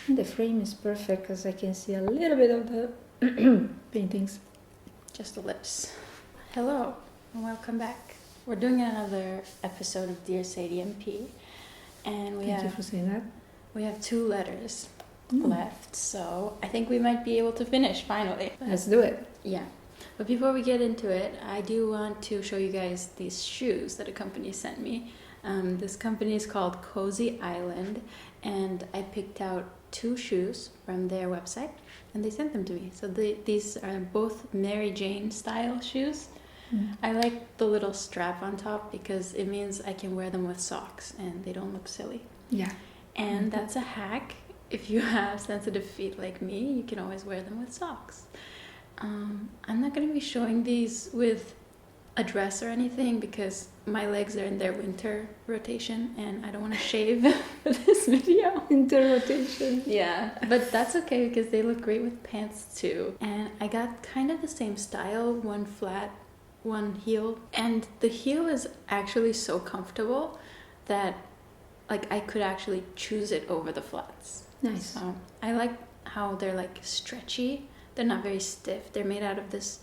The frame is perfect because I can see a little bit of the paintings. Just the lips. Hello and welcome back. We're doing another episode of Dear Sadie MP, and Thank you for saying that. we have 2 letters left, so I think we might be able to finish finally. Let's do it. Yeah. But before we get into it, I do want to show you guys these shoes that a company sent me. This company is called Cozy Island, and I picked out 2 shoes from their website, and they sent them to me. So these are both Mary Jane style shoes. I like the little strap on top because it means I can wear them with socks and they don't look silly. Yeah. And that's a hack. If you have sensitive feet like me, you can always wear them with socks. I'm not going to be showing these with a dress or anything because my legs are in their winter rotation and I don't want to shave for this video. Winter rotation. Yeah, but that's okay because they look great with pants too. And I got kind of the same style, one flat, one heel. And the heel is actually so comfortable that like I could actually choose it over the flats. Nice. So I like how they're like stretchy. They're not very stiff. They're made out of this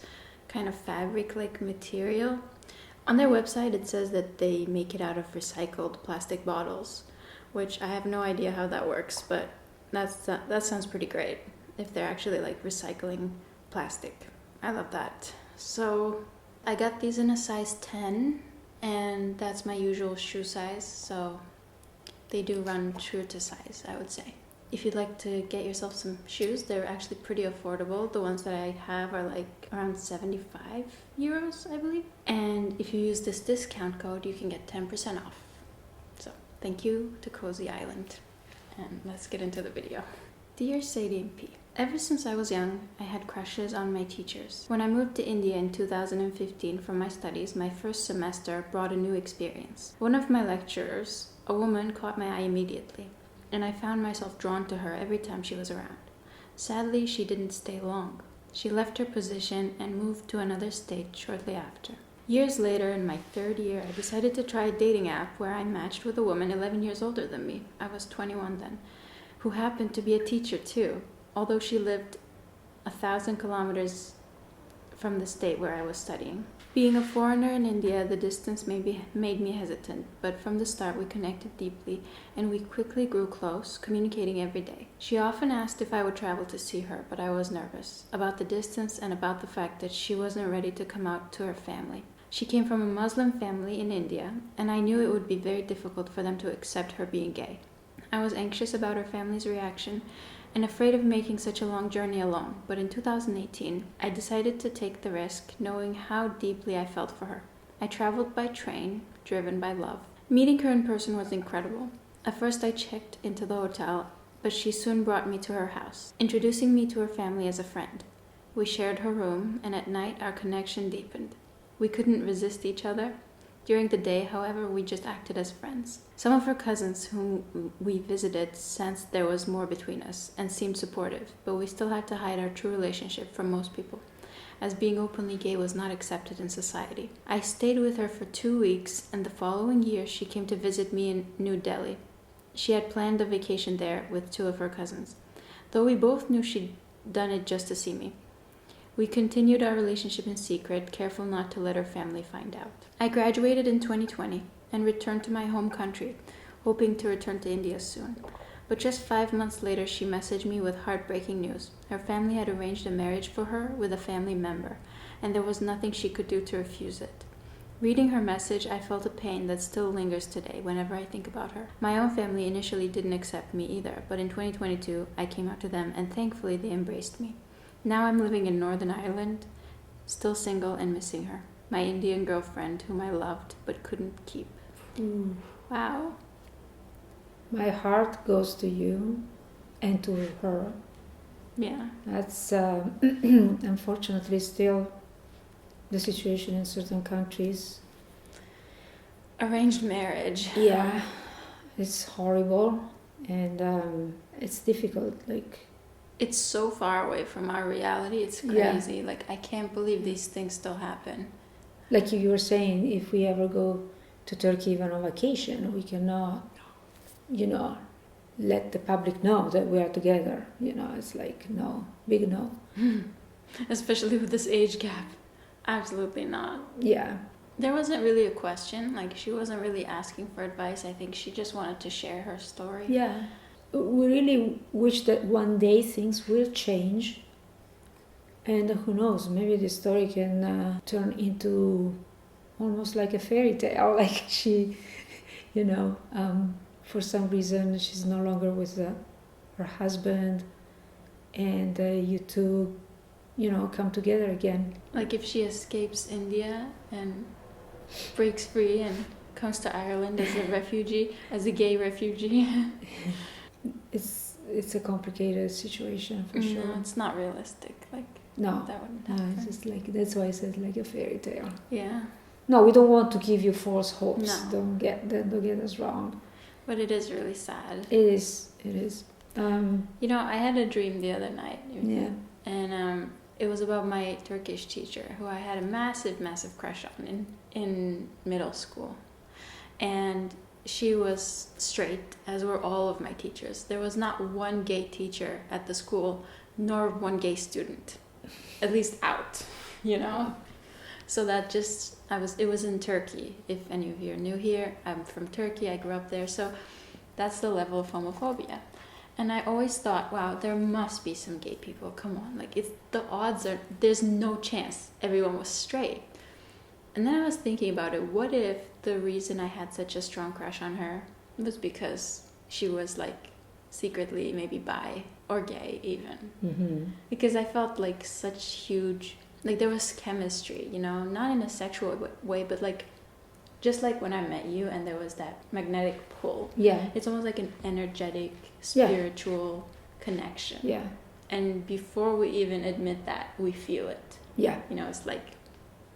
kind of fabric-like material. On their website, it says that they make it out of recycled plastic bottles, which I have no idea how that works, but that sounds pretty great if they're actually like recycling plastic. I love that. So I got these in a size 10, and that's my usual shoe size, so they do run true to size, I would say. If you'd like to get yourself some shoes, they're actually pretty affordable. The ones that I have are like around 75 euros, I believe. And if you use this discount code, you can get 10% off. So thank you to Cozy Island. And let's get into the video. Dear Sadie MP, ever since I was young, I had crushes on my teachers. When I moved to India in 2015 for my studies, my first semester brought a new experience. One of my lecturers, a woman, caught my eye immediately, and I found myself drawn to her every time she was around. Sadly, she didn't stay long. She left her position and moved to another state shortly after. Years later, in my 3rd year, I decided to try a dating app where I matched with a woman 11 years older than me. I was 21 then, who happened to be a teacher too, although she lived 1,000 kilometers from the state where I was studying. Being a foreigner in India, the distance made me hesitant, but from the start we connected deeply and we quickly grew close, communicating every day. She often asked if I would travel to see her, but I was nervous about the distance and about the fact that she wasn't ready to come out to her family. She came from a Muslim family in India, and I knew it would be very difficult for them to accept her being gay. I was anxious about her family's reaction and afraid of making such a long journey alone, but in 2018, I decided to take the risk, knowing how deeply I felt for her. I traveled by train, driven by love. Meeting her in person was incredible. At first I checked into the hotel, but she soon brought me to her house, introducing me to her family as a friend. We shared her room, and at night our connection deepened. We couldn't resist each other. During the day, however, we just acted as friends. Some of her cousins whom we visited sensed there was more between us and seemed supportive, but we still had to hide our true relationship from most people, as being openly gay was not accepted in society. I stayed with her for 2 weeks, and the following year she came to visit me in New Delhi. She had planned a vacation there with 2 of her cousins, though we both knew she'd done it just to see me. We continued our relationship in secret, careful not to let her family find out. I graduated in 2020 and returned to my home country, hoping to return to India soon. But just 5 months later, she messaged me with heartbreaking news. Her family had arranged a marriage for her with a family member, and there was nothing she could do to refuse it. Reading her message, I felt a pain that still lingers today whenever I think about her. My own family initially didn't accept me either, but in 2022, I came out to them, and thankfully they embraced me. Now I'm living in Northern Ireland, still single and missing her, my Indian girlfriend whom I loved but couldn't keep. Wow. My heart goes to you and to her. Yeah. That's unfortunately still the situation in certain countries. Arranged marriage. Yeah, it's horrible and it's difficult. It's so far away from our reality. It's crazy. Yeah. Like, I can't believe these things still happen. Like you were saying, if we ever go to Turkey even on vacation, we cannot, let the public know that we are together. It's like no, big no. Especially with this age gap. Absolutely not. Yeah. There wasn't really a question. Like, she wasn't really asking for advice. I think she just wanted to share her story. Yeah. We really wish that one day things will change. And who knows, maybe the story can turn into almost like a fairy tale. Like she, for some reason she's no longer with her husband, and you two, come together again. Like if she escapes India and breaks free and comes to Ireland as a refugee, as a gay refugee. It's a complicated situation for sure. No, it's not realistic. Like, no, that wouldn't happen. it's just like, that's why I said like a fairy tale. Yeah. No, we don't want to give you false hopes. No. Don't get us wrong. But it is really sad. It is. I had a dream the other night. Yeah. And it was about my Turkish teacher, who I had a massive, massive crush on in middle school. And she was straight, as were all of my teachers. There was not one gay teacher at the school, nor one gay student, at least out, So that it was in Turkey. If any of you are new here, I'm from Turkey, I grew up there. So that's the level of homophobia. And I always thought, wow, there must be some gay people. Come on, like there's no chance everyone was straight. And then I was thinking about it. What if the reason I had such a strong crush on her was because she was like secretly maybe bi or gay even? Mm-hmm. Because I felt like such huge, like there was chemistry, not in a sexual way, but like just like when I met you and there was that magnetic pull. Yeah. It's almost like an energetic, spiritual connection. Yeah. And before we even admit that, we feel it. Yeah. It's like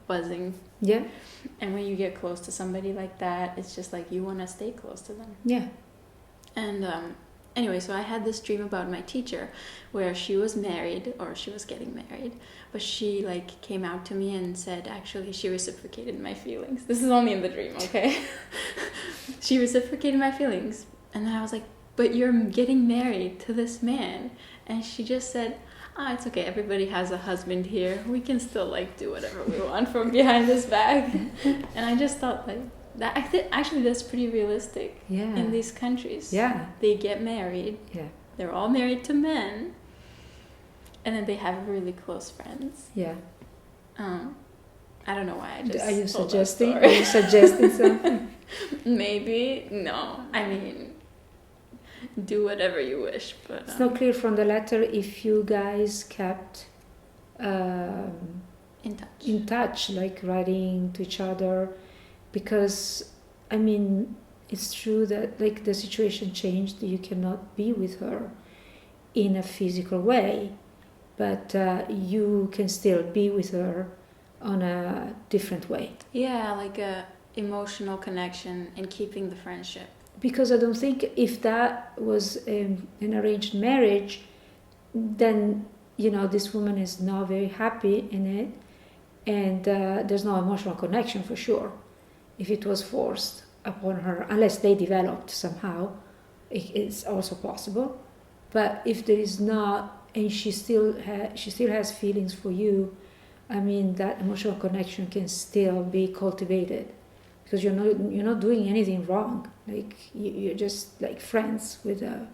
buzzing. Yeah. And when you get close to somebody like that, it's just like you want to stay close to them. Yeah. And anyway, so I had this dream about my teacher where she was married, or she was getting married, but she like came out to me and said actually she reciprocated my feelings. This is only in the dream, okay? She reciprocated my feelings. And then I was like, but you're getting married to this man. And she just said, it's okay, everybody has a husband here. We can still like do whatever we want from behind his back. And I just thought like, that actually that's pretty realistic. Yeah. In these countries. Yeah. They get married. Yeah. They're all married to men. And then they have really close friends. Yeah. I don't know why I just Are you told suggesting? that story. Are you suggesting something? Maybe. No. I mean, do whatever you wish. But it's not clear from the letter if you guys kept in touch, like writing to each other, because I mean, it's true that like the situation changed. You cannot be with her in a physical way, but you can still be with her on a different way. Yeah, like a emotional connection and keeping the friendship. Because I don't think if that was an arranged marriage, then this woman is not very happy in it, and there's no emotional connection for sure. If it was forced upon her, unless they developed somehow, it's also possible. But if there is not, and she still has feelings for you, I mean that emotional connection can still be cultivated, because you're not doing anything wrong. Like you're just like friends with a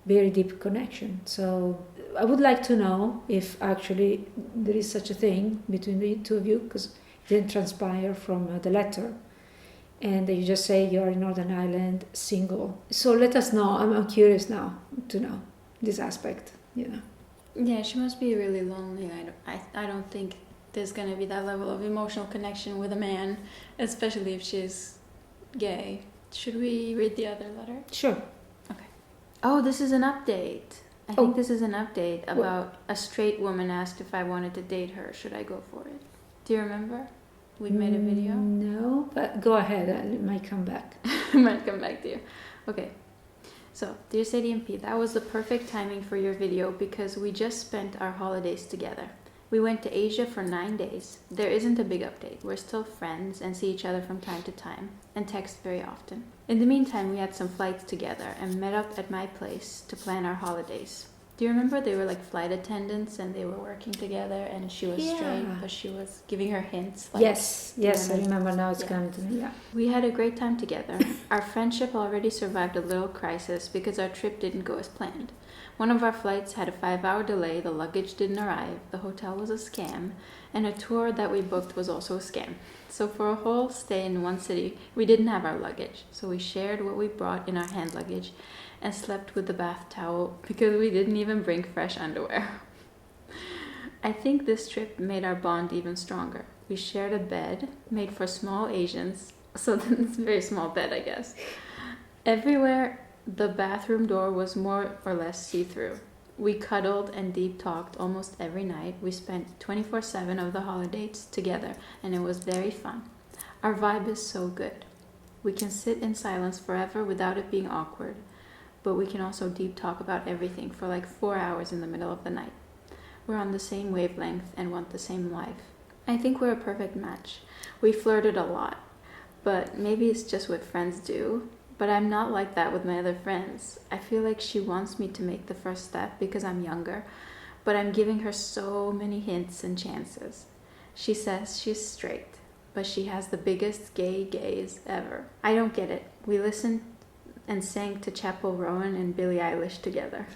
very deep connection. So I would like to know if actually there is such a thing between the two of you, because it didn't transpire from the letter. And you just say you're in Northern Ireland, single. So let us know. I'm curious now to know this aspect. Yeah, she must be really lonely. I don't think there's gonna be that level of emotional connection with a man, especially if she's gay. Should we read the other letter? Sure. Okay. Oh, this is an update. I think this is an update about a straight woman asked if I wanted to date her. Should I go for it? Do you remember? We made a video. No, but go ahead. It might come back. Might come back to you. Okay. So, dear Sadie and Pete, that was the perfect timing for your video because we just spent our holidays together. We went to Asia for 9 days. There isn't a big update. We're still friends and see each other from time to time and text very often. In the meantime, we had some flights together and met up at my place to plan our holidays. Do you remember they were like flight attendants and they were working together and she was straight, but she was giving her hints? Like, yes, I remember now. It's coming to me. Yeah. We had a great time together. Our friendship already survived a little crisis because our trip didn't go as planned. One of our flights had a 5-hour delay, the luggage didn't arrive, the hotel was a scam, and a tour that we booked was also a scam. So for a whole stay in one city, we didn't have our luggage. So we shared what we brought in our hand luggage and slept with the bath towel because we didn't even bring fresh underwear. I think this trip made our bond even stronger. We shared a bed made for small Asians, so it's a very small bed, I guess. Everywhere the bathroom door was more or less see-through. We cuddled and deep talked almost every night. We spent 24/7 of the holidays together and it was very fun. Our vibe is so good. We can sit in silence forever without it being awkward, but we can also deep talk about everything for like 4 hours in the middle of the night. We're on the same wavelength and want the same life. I think we're a perfect match. We flirted a lot, but maybe it's just what friends do. But I'm not like that with my other friends. I feel like she wants me to make the first step because I'm younger, but I'm giving her so many hints and chances. She says she's straight, but she has the biggest gay gaze ever. I don't get it. We listened and sang to Chapel Rowan and Billie Eilish together.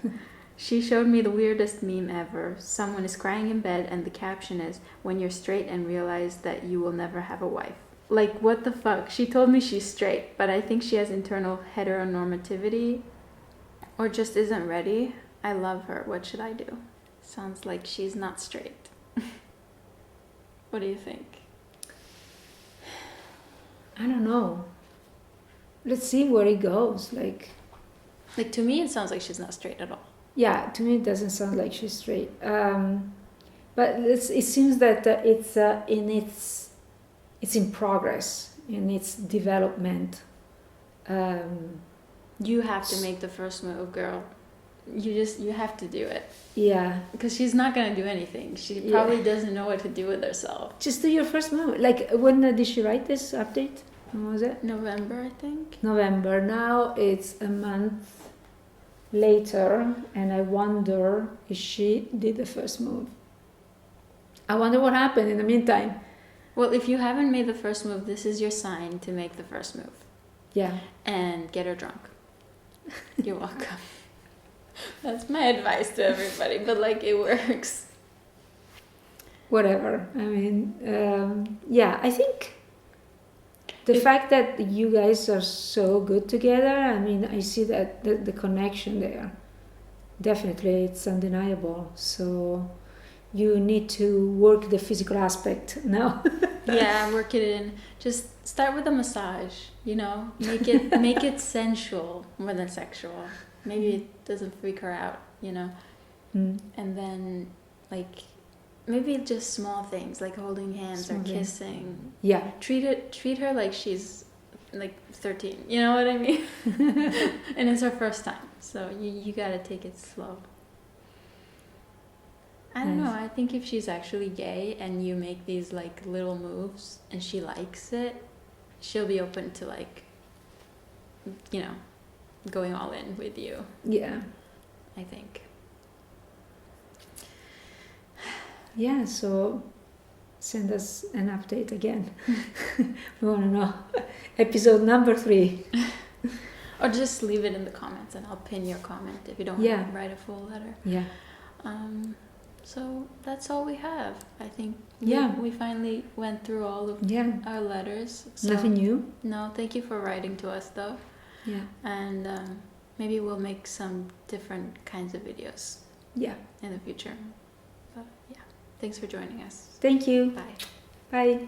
She showed me the weirdest meme ever. Someone is crying in bed and the caption is, "When you're straight and realize that you will never have a wife." Like, what the fuck? She told me she's straight, but I think she has internal heteronormativity or just isn't ready. I love her. What should I do? Sounds like she's not straight. What do you think? I don't know. Let's see where it goes. Like to me, it sounds like she's not straight at all. Yeah, to me it doesn't sound like she's straight. But it seems that it's in progress in its development. You have to make the first move, girl. You have to do it. Yeah. Because she's not gonna do anything. She probably doesn't know what to do with herself. Just do your first move. Like, when did she write this update? When was it? November, I think. November. Now it's a month later, and I wonder if she did the first move. I wonder what happened in the meantime. Well, if you haven't made the first move, this is your sign to make the first move. Yeah. And get her drunk. You're welcome. That's my advice to everybody, but like, it works. Whatever. I mean, yeah, I think the fact that you guys are so good together, I mean, I see that the connection there. Definitely, it's undeniable. So you need to work the physical aspect now. Yeah, work it in. Just start with a massage, you know? Make it sensual more than sexual. Maybe it doesn't freak her out, you know? Mm. And then, like, maybe just small things, like holding hands or kissing. Yeah. Treat her like she's, like, 13. You know what I mean? And it's her first time. So you gotta take it slow. I don't know. I think if she's actually gay and you make these, like, little moves and she likes it, she'll be open to, like, you know, going all in with you. Yeah. I think. Yeah, so send us an update again. We want to know. Episode number 3. Or just leave it in the comments and I'll pin your comment if you don't want to write a full letter. Yeah. So that's all we have. I think we finally went through all of our letters. So nothing new? No, thank you for writing to us though. Yeah. And maybe we'll make some different kinds of videos. Yeah. In the future. But yeah. Thanks for joining us. Thank you. Bye. Bye.